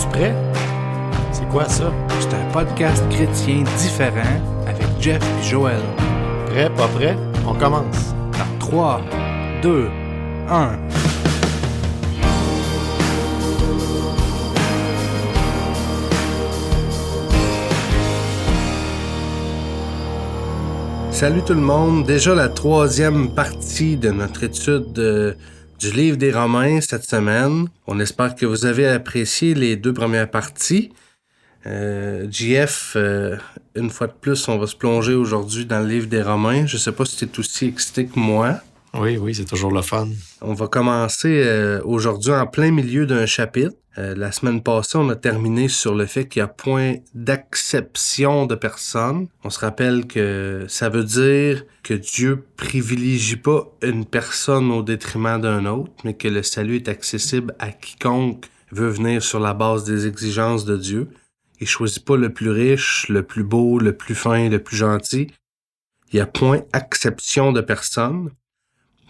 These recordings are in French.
Es-tu prêt? C'est quoi ça? C'est un podcast chrétien différent avec Jeff et Joël. Prêt, pas prêt? On commence. Dans 3, 2, 1... Salut tout le monde, déjà la 3e partie de notre étude du livre des Romains cette semaine. On espère que vous avez apprécié les 2 premières parties. JF, une fois de plus, on va se plonger aujourd'hui dans le livre des Romains. Je sais pas si tu es aussi excité que moi. Oui, c'est toujours le fun. On va commencer aujourd'hui en plein milieu d'un chapitre. La semaine passée, on a terminé sur le fait qu'il n'y a point d'acception de personne. On se rappelle que ça veut dire que Dieu privilégie pas une personne au détriment d'un autre, mais que le salut est accessible à quiconque veut venir sur la base des exigences de Dieu. Il choisit pas le plus riche, le plus beau, le plus fin, le plus gentil. Il n'y a point acception de personne.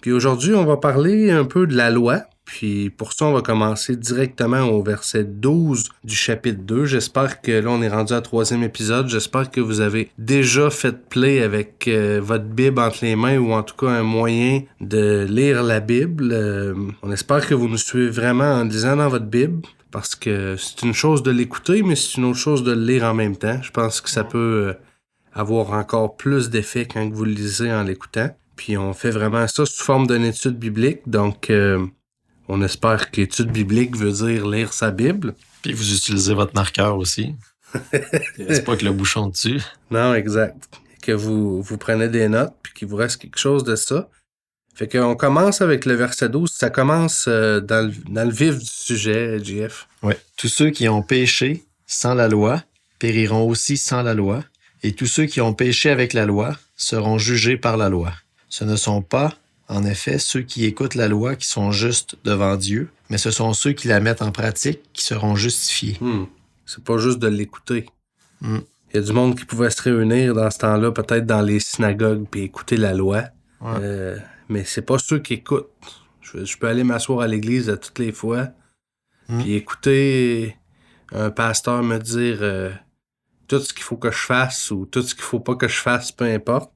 Puis aujourd'hui, on va parler un peu de la loi. Puis pour ça, on va commencer directement au verset 12 du chapitre 2. J'espère que là, on est rendu à 3e épisode. J'espère que vous avez déjà fait play avec votre Bible entre les mains ou en tout cas un moyen de lire la Bible. On espère que vous nous suivez vraiment en lisant dans votre Bible parce que c'est une chose de l'écouter, mais c'est une autre chose de le lire en même temps. Je pense que ça peut avoir encore plus d'effet quand vous le lisez en l'écoutant. Puis on fait vraiment ça sous forme d'une étude biblique. Donc, on espère qu'étude biblique veut dire lire sa Bible. Puis vous utilisez votre marqueur aussi. C'est pas que le bouchon dessus. Non, exact. Que vous prenez des notes puis qu'il vous reste quelque chose de ça. Fait qu'on commence avec le verset 12. Ça commence dans le vif du sujet, JF. Oui. Tous ceux qui ont péché sans la loi périront aussi sans la loi. Et tous ceux qui ont péché avec la loi seront jugés par la loi. Ce ne sont pas, en effet, ceux qui écoutent la loi qui sont justes devant Dieu, mais ce sont ceux qui la mettent en pratique qui seront justifiés. C'est pas juste de l'écouter. Il y a du monde qui pouvait se réunir dans ce temps-là, peut-être dans les synagogues, puis écouter la loi. Ouais. Mais c'est pas ceux qui écoutent. Je peux aller m'asseoir à l'église à toutes les fois, puis écouter un pasteur me dire tout ce qu'il faut que je fasse ou tout ce qu'il faut pas que je fasse, peu importe.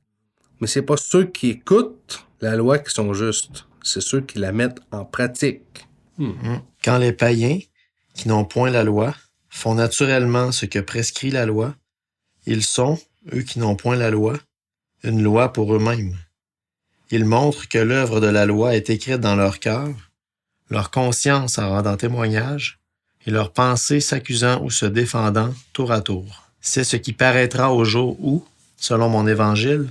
Mais c'est pas ceux qui écoutent la loi qui sont justes. C'est ceux qui la mettent en pratique. Quand les païens, qui n'ont point la loi, font naturellement ce que prescrit la loi, ils sont, eux qui n'ont point la loi, une loi pour eux-mêmes. Ils montrent que l'œuvre de la loi est écrite dans leur cœur, leur conscience en rendant témoignage, et leurs pensées s'accusant ou se défendant tour à tour. C'est ce qui paraîtra au jour où, selon mon évangile,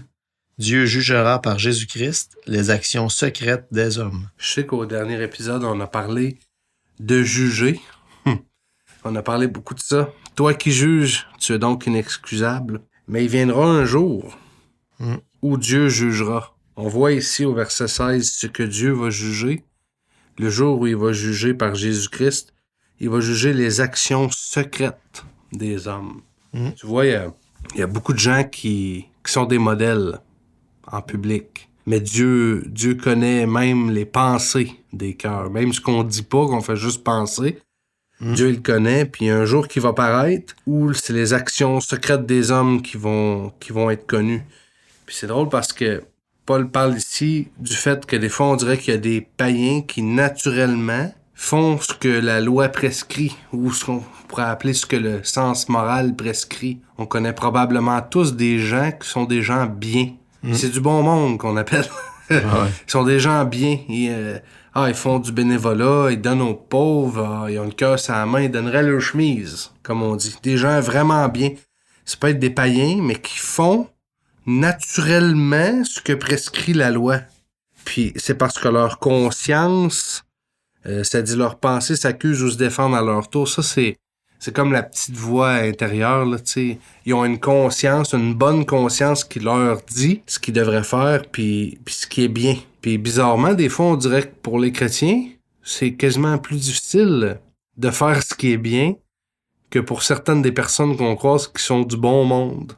Dieu jugera par Jésus-Christ les actions secrètes des hommes. Je sais qu'au dernier épisode, on a parlé de juger. On a parlé beaucoup de ça. Toi qui juges, tu es donc inexcusable. Mais il viendra un jour où Dieu jugera. On voit ici au verset 16 ce que Dieu va juger. Le jour où il va juger par Jésus-Christ, il va juger les actions secrètes des hommes. Tu vois, il y a beaucoup de gens qui sont des modèles en public. Mais Dieu connaît même les pensées des cœurs. Même ce qu'on dit pas, qu'on fait juste penser. Dieu il connaît, puis un jour qui va paraître où c'est les actions secrètes des hommes qui vont être connues. Puis c'est drôle parce que Paul parle ici du fait que des fois on dirait qu'il y a des païens qui naturellement font ce que la loi prescrit ou ce qu'on pourrait appeler ce que le sens moral prescrit. On connaît probablement tous des gens qui sont des gens bien. C'est du bon monde qu'on appelle. Ils sont des gens bien. Ils font du bénévolat, ils donnent aux pauvres, ils ont le cœur sur la main, ils donneraient leur chemise, comme on dit. Des gens vraiment bien. Ça peut être des païens, mais qui font naturellement ce que prescrit la loi. Puis c'est parce que leur conscience, c'est-à-dire leur pensée s'accuse ou se défendent à leur tour. Ça, c'est comme la petite voix intérieure, là, tu sais. Ils ont une conscience, une bonne conscience qui leur dit ce qu'ils devraient faire puis ce qui est bien. Puis bizarrement, des fois, on dirait que pour les chrétiens, c'est quasiment plus difficile de faire ce qui est bien que pour certaines des personnes qu'on croise qui sont du bon monde.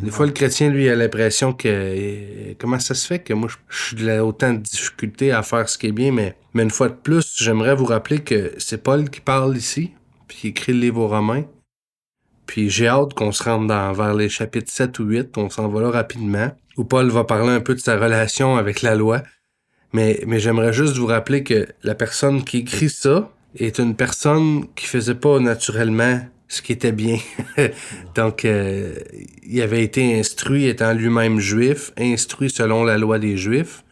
Des fois, le chrétien, lui, a l'impression que... Comment ça se fait que moi, je suis autant de difficultés à faire ce qui est bien, mais une fois de plus, j'aimerais vous rappeler que c'est Paul qui parle ici. puis il écrit le livre aux Romains. Puis j'ai hâte qu'on se rende vers les chapitres 7 ou 8, on s'en va là rapidement, où Paul va parler un peu de sa relation avec la loi. Mais j'aimerais juste vous rappeler que la personne qui écrit ça est une personne qui faisait pas naturellement ce qui était bien. Donc, il avait été instruit, étant lui-même juif, instruit selon la loi des Juifs.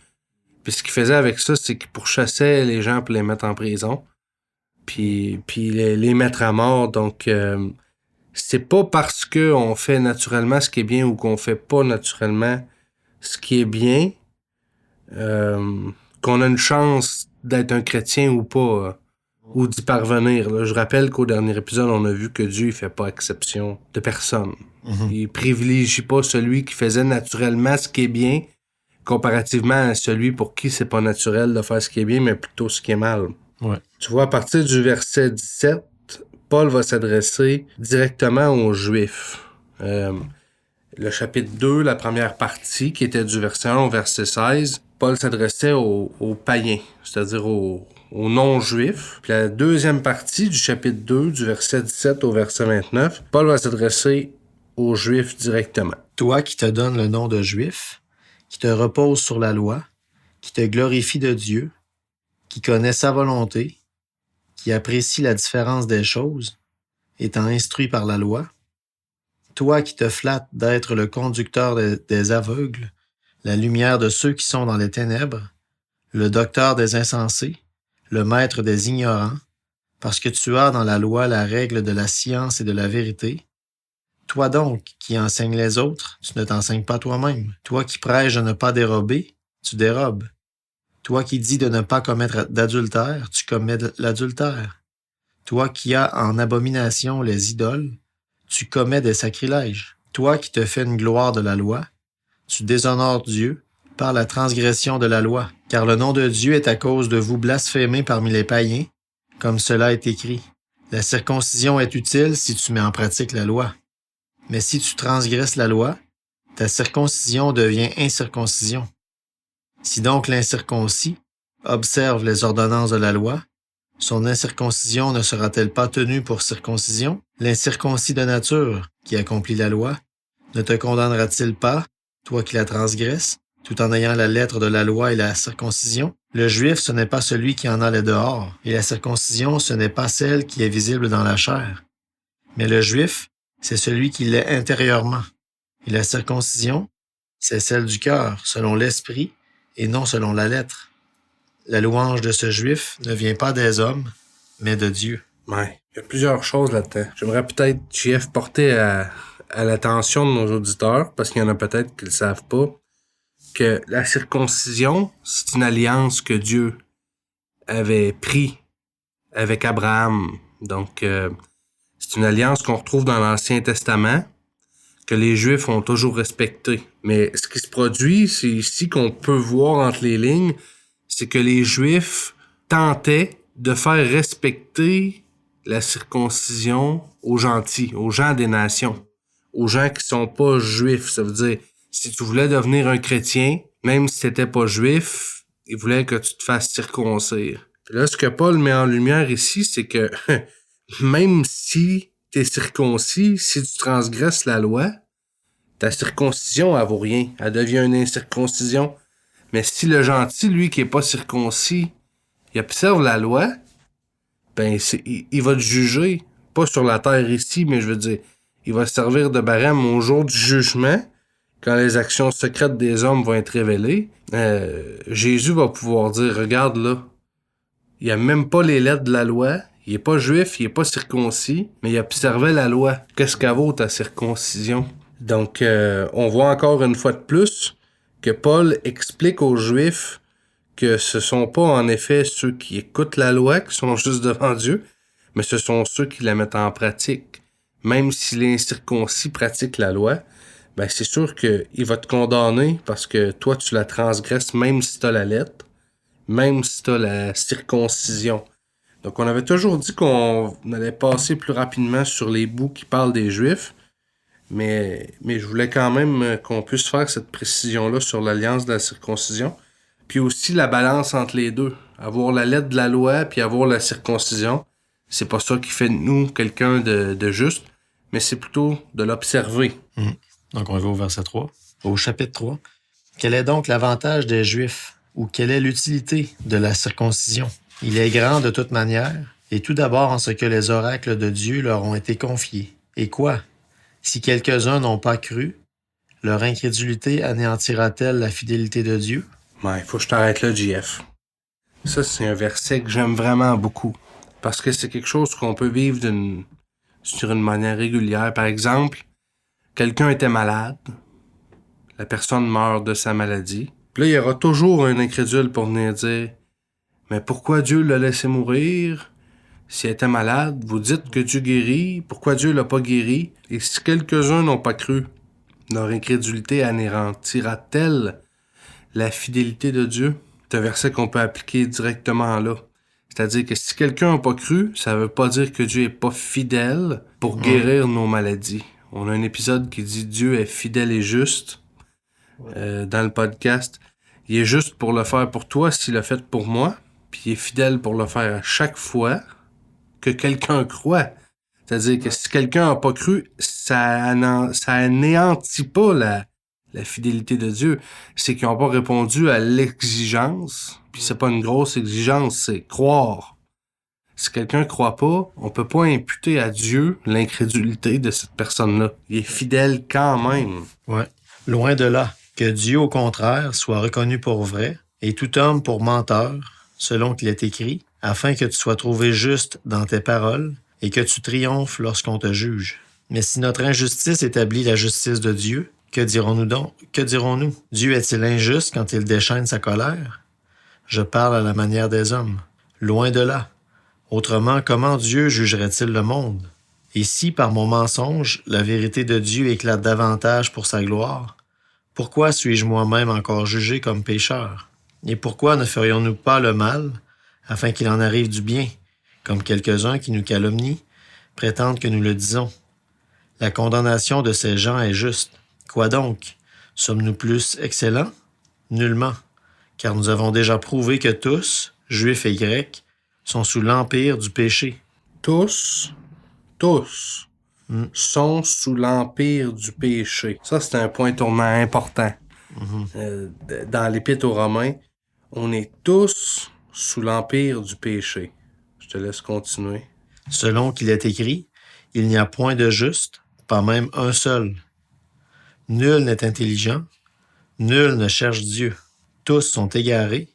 Puis ce qu'il faisait avec ça, c'est qu'il pourchassait les gens pour les mettre en prison, puis les mettre à mort. Donc, c'est pas parce qu'on fait naturellement ce qui est bien ou qu'on fait pas naturellement ce qui est bien qu'on a une chance d'être un chrétien ou pas, ou d'y parvenir. Là. Je rappelle qu'au dernier épisode, on a vu que Dieu il fait pas exception de personne. Il privilégie pas celui qui faisait naturellement ce qui est bien comparativement à celui pour qui c'est pas naturel de faire ce qui est bien, mais plutôt ce qui est mal. Ouais. Tu vois, à partir du verset 17, Paul va s'adresser directement aux Juifs. Le chapitre 2, la première partie, qui était du verset 1 au verset 16, Paul s'adressait aux païens, c'est-à-dire aux non-juifs. Puis la deuxième partie du chapitre 2, du verset 17 au verset 29, Paul va s'adresser aux Juifs directement. Toi qui te donnes le nom de Juif, qui te repose sur la loi, qui te glorifie de Dieu, qui connaît sa volonté, qui apprécie la différence des choses, étant instruit par la loi, toi qui te flattes d'être le conducteur des aveugles, la lumière de ceux qui sont dans les ténèbres, le docteur des insensés, le maître des ignorants, parce que tu as dans la loi la règle de la science et de la vérité. Toi donc, qui enseignes les autres, tu ne t'enseignes pas toi-même. Toi qui prêches de ne pas dérober, tu dérobes. Toi qui dis de ne pas commettre d'adultère, tu commets l'adultère. Toi qui as en abomination les idoles, tu commets des sacrilèges. Toi qui te fais une gloire de la loi, tu déshonores Dieu par la transgression de la loi. Car le nom de Dieu est à cause de vous blasphémés parmi les païens, comme cela est écrit. La circoncision est utile si tu mets en pratique la loi. Mais si tu transgresses la loi, ta circoncision devient incirconcision. Si donc l'incirconcis observe les ordonnances de la loi, son incirconcision ne sera-t-elle pas tenue pour circoncision? L'incirconcis de nature, qui accomplit la loi, ne te condamnera-t-il pas, toi qui la transgresses, tout en ayant la lettre de la loi et la circoncision? Le juif, ce n'est pas celui qui en a les dehors, et la circoncision, ce n'est pas celle qui est visible dans la chair. Mais le juif, c'est celui qui l'est intérieurement. Et la circoncision, c'est celle du cœur, selon l'esprit, et non selon la lettre. La louange de ce juif ne vient pas des hommes, mais de Dieu. Ouais, il y a plusieurs choses là-dedans. J'aimerais peut-être, JF, porter à l'attention de nos auditeurs, parce qu'il y en a peut-être qui ne le savent pas, que la circoncision, c'est une alliance que Dieu avait prise avec Abraham. Donc, c'est une alliance qu'on retrouve dans l'Ancien Testament, que les Juifs ont toujours respectée. Mais ce qui se produit, c'est ici qu'on peut voir entre les lignes, c'est que les Juifs tentaient de faire respecter la circoncision aux gentils, aux gens des nations, aux gens qui sont pas Juifs. Ça veut dire, si tu voulais devenir un chrétien, même si t'étais pas Juif, ils voulaient que tu te fasses circoncire. Puis là, ce que Paul met en lumière ici, c'est que même si t'es circoncis, si tu transgresses la loi, ta circoncision, elle vaut rien. Elle devient une incirconcision. Mais si le gentil, lui, qui est pas circoncis, il observe la loi, ben, il va te juger. Pas sur la terre ici, mais je veux dire, il va servir de barème au jour du jugement, quand les actions secrètes des hommes vont être révélées. Jésus va pouvoir dire, regarde là, il a même pas les lettres de la loi, il est pas juif, il est pas circoncis, mais il observait la loi. Qu'est-ce qu'elle vaut ta circoncision? Donc, on voit encore une fois de plus que Paul explique aux Juifs que ce sont pas en effet ceux qui écoutent la loi qui sont juste devant Dieu, mais ce sont ceux qui la mettent en pratique. Même si l'incirconcis pratique la loi, ben c'est sûr qu'il va te condamner parce que toi tu la transgresses même si t'as la lettre, même si t'as la circoncision. Donc on avait toujours dit qu'on allait passer plus rapidement sur les bouts qui parlent des Juifs, mais je voulais quand même qu'on puisse faire cette précision-là sur l'alliance de la circoncision. Puis aussi la balance entre les deux. Avoir la lettre de la loi puis avoir la circoncision. c'est pas ça qui fait de nous quelqu'un de juste, mais c'est plutôt de l'observer. Donc, on va au verset 3. Au chapitre 3. Quel est donc l'avantage des Juifs ou quelle est l'utilité de la circoncision? Il est grand de toute manière, et tout d'abord en ce que les oracles de Dieu leur ont été confiés. Et quoi? Si quelques-uns n'ont pas cru, leur incrédulité anéantira-t-elle la fidélité de Dieu? Ouais, il faut que je t'arrête là, JF. Ça, c'est un verset que j'aime vraiment beaucoup. Parce que c'est quelque chose qu'on peut vivre sur une manière régulière. Par exemple, quelqu'un était malade, la personne meurt de sa maladie. Puis là, il y aura toujours un incrédule pour venir dire « Mais pourquoi Dieu l'a laissé mourir? S'il était malade, vous dites que Dieu guérit. Pourquoi Dieu l'a pas guéri? Et si quelques-uns n'ont pas cru, leur incrédulité anéantira-t-elle la fidélité de Dieu? » C'est un verset qu'on peut appliquer directement là. C'est-à-dire que si quelqu'un n'a pas cru, ça veut pas dire que Dieu est pas fidèle pour guérir nos maladies. On a un épisode qui dit Dieu est fidèle et juste dans le podcast. Il est juste pour le faire pour toi s'il l'a fait pour moi, puis il est fidèle pour le faire à chaque fois que quelqu'un croit. C'est-à-dire que si quelqu'un n'a pas cru, ça anéantit pas la fidélité de Dieu. C'est qu'ils n'ont pas répondu à l'exigence. Puis c'est pas une grosse exigence, c'est croire. Si quelqu'un croit pas, on peut pas imputer à Dieu l'incrédulité de cette personne-là. Il est fidèle quand même. Ouais. Loin de là. Que Dieu, au contraire, soit reconnu pour vrai, et tout homme pour menteur, selon qu'il est écrit, afin que tu sois trouvé juste dans tes paroles, et que tu triomphes lorsqu'on te juge. Mais si notre injustice établit la justice de Dieu, que dirons-nous donc? Que dirons-nous? Dieu est-il injuste quand il déchaîne sa colère? Je parle à la manière des hommes. Loin de là. Autrement, comment Dieu jugerait-il le monde? Et si, par mon mensonge, la vérité de Dieu éclate davantage pour sa gloire, pourquoi suis-je moi-même encore jugé comme pécheur? Et pourquoi ne ferions-nous pas le mal, afin qu'il en arrive du bien, comme quelques-uns qui nous calomnient, prétendent que nous le disons? La condamnation de ces gens est juste. Quoi donc? Sommes-nous plus excellents? Nullement, car nous avons déjà prouvé que tous, Juifs et Grecs, sont sous l'empire du péché. Tous sont sous l'empire du péché. Ça, c'est un point tournant important. Dans l'Épître aux Romains, on est tous sous l'empire du péché. Je te laisse continuer. Selon qu'il est écrit, il n'y a point de juste, pas même un seul. Nul n'est intelligent, nul ne cherche Dieu. Tous sont égarés,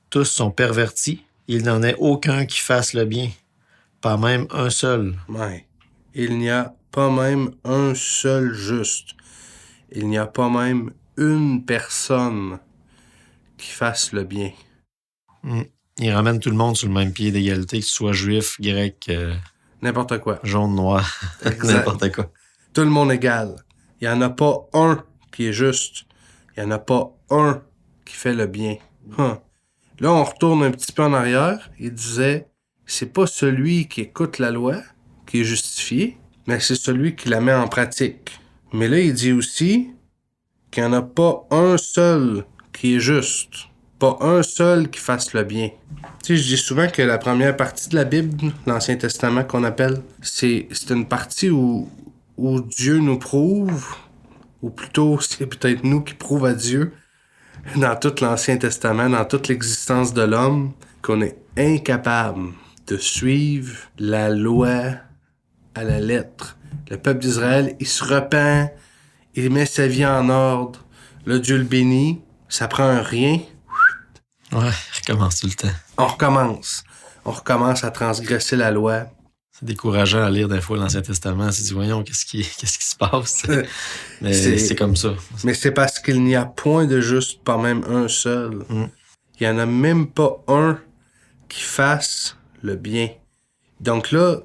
tous sont pervertis, il n'en est aucun qui fasse le bien, pas même un seul. Ouais. Il n'y a pas même un seul juste. Il n'y a pas même une personne qui fasse le bien. Il ramène tout le monde sur le même pied d'égalité, que ce soit juif, grec, N'importe quoi. jaune, noir, n'importe quoi. Tout le monde égal. Il n'y en a pas un qui est juste. Il n'y en a pas un qui fait le bien. Là, on retourne un petit peu en arrière. Il disait, c'est pas celui qui écoute la loi qui est justifié, mais c'est celui qui la met en pratique. Mais là, il dit aussi qu'il n'y en a pas un seul qui est juste. Pas un seul qui fasse le bien. Tu sais, je dis souvent que la première partie de la Bible, l'Ancien Testament qu'on appelle, c'est une partie où Dieu nous prouve, ou plutôt c'est peut-être nous qui prouvons à Dieu, dans tout l'Ancien Testament, dans toute l'existence de l'homme, qu'on est incapable de suivre la loi à la lettre. Le peuple d'Israël, il se repent, il met sa vie en ordre, là, Dieu le bénit, ça prend un rien. Ouais, recommence tout le temps. On recommence à transgresser la loi. C'est décourageant à lire des fois l'Ancien Testament. C'est dit, voyons, qu'est-ce qui se passe? Mais c'est comme ça. Mais c'est parce qu'il n'y a point de juste, pas même un seul. Il n'y en a même pas un qui fasse le bien. Donc là,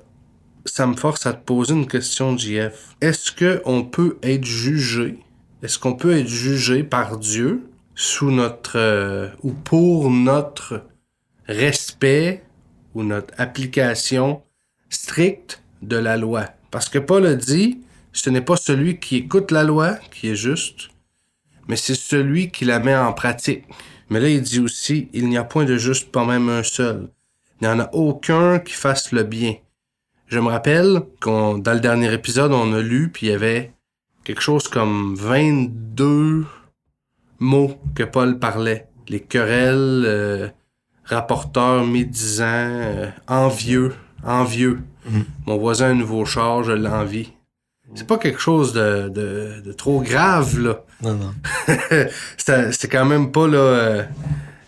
ça me force à te poser une question, JF. Est-ce qu'on peut être jugé? Est-ce qu'on peut être jugé par Dieu sous notre ou pour notre respect ou notre application stricte de la loi? Parce que Paul a dit, ce n'est pas celui qui écoute la loi qui est juste, mais c'est celui qui la met en pratique. Mais là, il dit aussi, il n'y a point de juste, pas même un seul. Il n'y en a aucun qui fasse le bien. Je me rappelle dans le dernier épisode, on a lu, puis il y avait quelque chose comme 22 mots que Paul parlait. Les querelles, rapporteurs, médisants, envieux. Mon voisin a un nouveau char, je l'envie. C'est pas quelque chose de trop grave, là. Non. C'est quand même pas, là...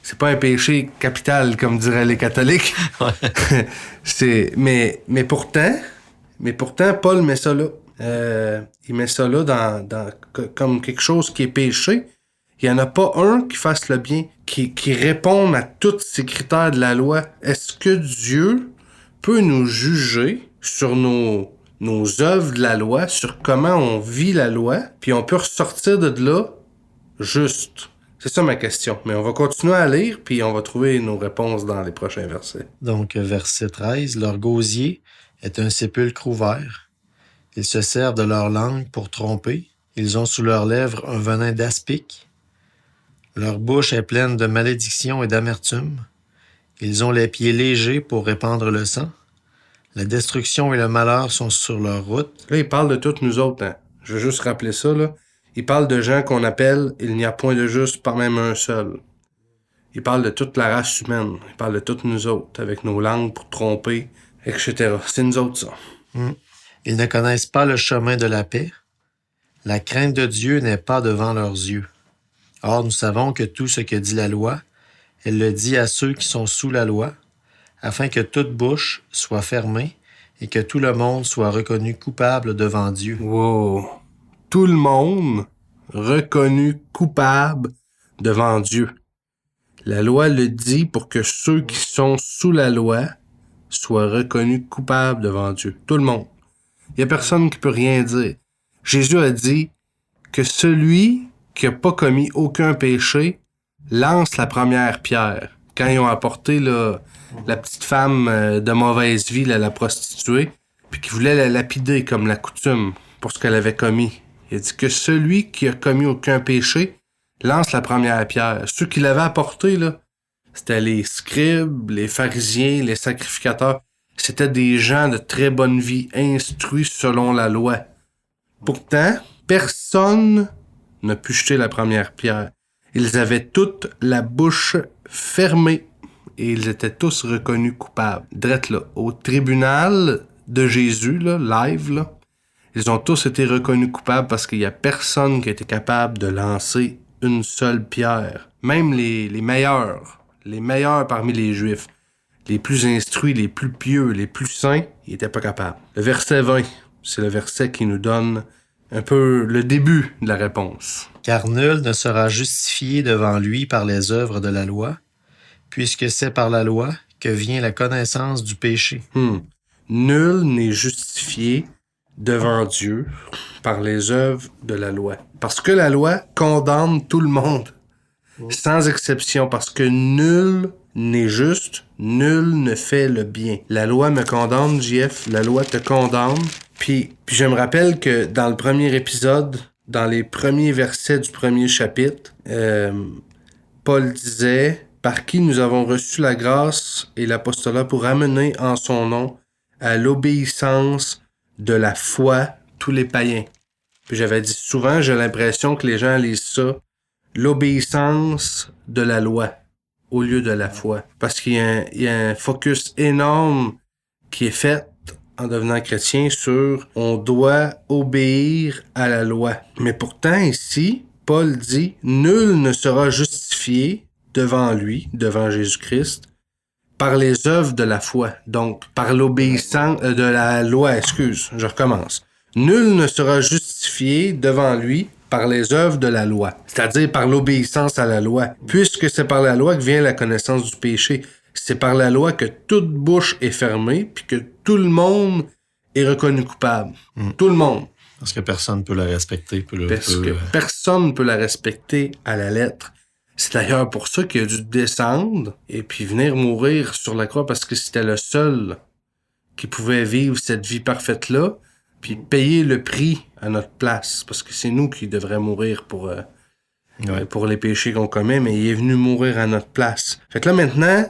c'est pas un péché capital, comme diraient les catholiques. Mais pourtant, Paul met ça là. Il met ça là comme quelque chose qui est péché. Il n'y en a pas un qui fasse le bien, qui réponde à tous ces critères de la loi. Est-ce que Dieu peut nous juger sur nos œuvres de la loi, sur comment on vit la loi, puis on peut ressortir de là juste? C'est ça ma question. Mais on va continuer à lire, puis on va trouver nos réponses dans les prochains versets. Donc, verset 13. Leur gosier est un sépulcre ouvert. Ils se servent de leur langue pour tromper. Ils ont sous leurs lèvres un venin d'aspic. Leur bouche est pleine de malédiction et d'amertume. Ils ont les pieds légers pour répandre le sang. La destruction et le malheur sont sur leur route. Là, il parle de toutes nous autres. Hein. Je veux juste rappeler ça, là. Il parle de gens qu'on appelle « il n'y a point de juste, pas même un seul ». Il parle de toute la race humaine. Il parle de toutes nous autres, avec nos langues pour tromper, etc. C'est nous autres, ça. Ils ne connaissent pas le chemin de la paix. La crainte de Dieu n'est pas devant leurs yeux. Or, nous savons que tout ce que dit la loi, elle le dit à ceux qui sont sous la loi, afin que toute bouche soit fermée et que tout le monde soit reconnu coupable devant Dieu. Wow! Tout le monde reconnu coupable devant Dieu. La loi le dit pour que ceux qui sont sous la loi soient reconnus coupables devant Dieu. Tout le monde. Il n'y a personne qui peut rien dire. Jésus a dit que celui qui n'a pas commis aucun péché lance la première pierre. Quand ils ont apporté la petite femme de mauvaise vie, la prostituée, puis qui voulait la lapider comme la coutume pour ce qu'elle avait commis. Il a dit que celui qui a commis aucun péché lance la première pierre. Ceux qui l'avaient apporté, là, c'était les scribes, les pharisiens, les sacrificateurs. C'était des gens de très bonne vie, instruits selon la loi. Pourtant, personne n'a pu jeter la première pierre. Ils avaient toute la bouche fermée et ils étaient tous reconnus coupables. Drette là, au tribunal de Jésus, là, live, là, ils ont tous été reconnus coupables parce qu'il n'y a personne qui a été capable de lancer une seule pierre. Même les meilleurs parmi les Juifs, les plus instruits, les plus pieux, les plus saints, ils n'étaient pas capables. Le verset 20, c'est le verset qui nous donne un peu le début de la réponse. Car nul ne sera justifié devant lui par les œuvres de la loi, puisque c'est par la loi que vient la connaissance du péché. Nul n'est justifié devant Dieu par les œuvres de la loi. Parce que la loi condamne tout le monde, sans exception, parce que nul n'est juste, nul ne fait le bien. La loi me condamne, JF, la loi te condamne. Puis je me rappelle que dans le premier épisode, dans les premiers versets du premier chapitre, Paul disait « Par qui nous avons reçu la grâce et l'apostolat pour amener en son nom à l'obéissance de la foi tous les païens. » Puis j'avais dit souvent, j'ai l'impression que les gens lisent ça, l'obéissance de la loi au lieu de la foi. Parce qu'il y a un focus énorme qui est fait en devenant chrétien sur on doit obéir à la loi. Mais pourtant ici, Paul dit nul ne sera justifié devant lui, devant Jésus-Christ, par les œuvres de la foi. Donc, par l'obéissance de la loi, je recommence. Nul ne sera justifié devant lui par les œuvres de la loi, c'est-à-dire par l'obéissance à la loi, puisque c'est par la loi que vient la connaissance du péché. C'est par la loi que toute bouche est fermée, puis que tout le monde est reconnu coupable. Tout le monde. Parce que personne ne peut la respecter. Personne ne peut la respecter à la lettre. C'est d'ailleurs pour ça qu'il a dû descendre et puis venir mourir sur la croix, parce que c'était le seul qui pouvait vivre cette vie parfaite-là, puis payer le prix à notre place, parce que c'est nous qui devrions mourir pour les péchés qu'on commet, mais il est venu mourir à notre place. Fait que là, maintenant,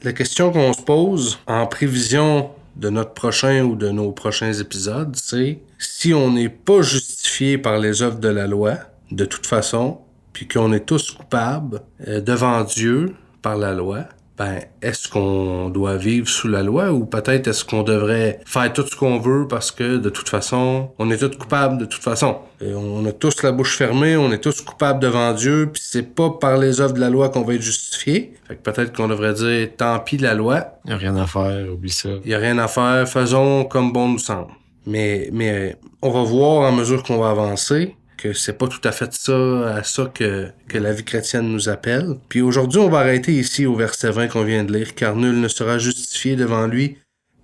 la question qu'on se pose, en prévision de notre prochain ou de nos prochains épisodes, c'est si on n'est pas justifié par les œuvres de la loi, de toute façon, puis qu'on est tous coupables devant Dieu par la loi, ben, est-ce qu'on doit vivre sous la loi ou peut-être est-ce qu'on devrait faire tout ce qu'on veut parce que de toute façon, on est tous coupables de toute façon. Et on a tous la bouche fermée, on est tous coupables devant Dieu, puis c'est pas par les œuvres de la loi qu'on va être justifié. Fait que peut-être qu'on devrait dire tant pis la loi. Il n'y a rien à faire, oublie ça. Il y a rien à faire, faisons comme bon nous semble. Mais on va voir en mesure qu'on va avancer que c'est pas tout à fait ça que la vie chrétienne nous appelle. Puis aujourd'hui, on va arrêter ici au verset 20 qu'on vient de lire, car nul ne sera justifié devant lui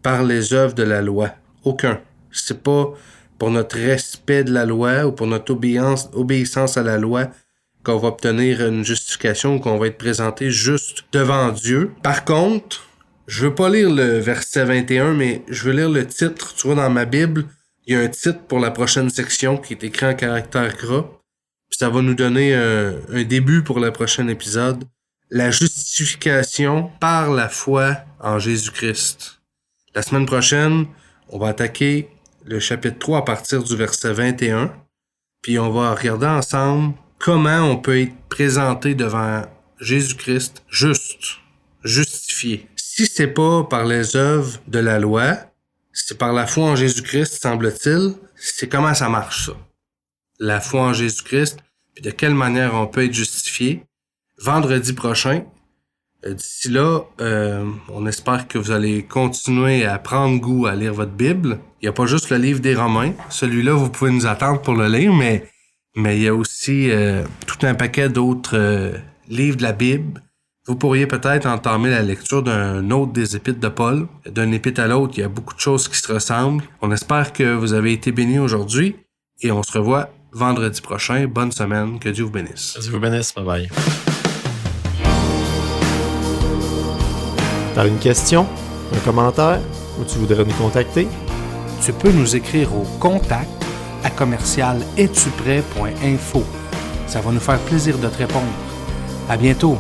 par les œuvres de la loi. Aucun. C'est pas pour notre respect de la loi ou pour notre obéissance à la loi qu'on va obtenir une justification ou qu'on va être présenté juste devant Dieu. Par contre, je veux pas lire le verset 21, mais je veux lire le titre. Tu vois, dans ma Bible, il y a un titre pour la prochaine section qui est écrit en caractère gras. Puis ça va nous donner un début pour le prochain épisode. La justification par la foi en Jésus-Christ. La semaine prochaine, on va attaquer le chapitre 3 à partir du verset 21. Puis on va regarder ensemble comment on peut être présenté devant Jésus-Christ justifié. Si c'est pas par les œuvres de la loi, c'est par la foi en Jésus-Christ, semble-t-il. C'est comment ça marche, ça. La foi en Jésus-Christ, puis de quelle manière on peut être justifié. Vendredi prochain, d'ici là, on espère que vous allez continuer à prendre goût à lire votre Bible. Il n'y a pas juste le livre des Romains. Celui-là, vous pouvez nous attendre pour le lire, mais il y a aussi tout un paquet d'autres livres de la Bible. Vous pourriez peut-être entamer la lecture d'un autre des épîtres de Paul. D'un épître à l'autre, il y a beaucoup de choses qui se ressemblent. On espère que vous avez été bénis aujourd'hui et on se revoit vendredi prochain. Bonne semaine. Que Dieu vous bénisse. Que Dieu vous bénisse. Bye bye. T'as une question, un commentaire ou tu voudrais nous contacter? Tu peux nous écrire au contact@commercial-es-tu-prêt.info. Ça va nous faire plaisir de te répondre. À bientôt!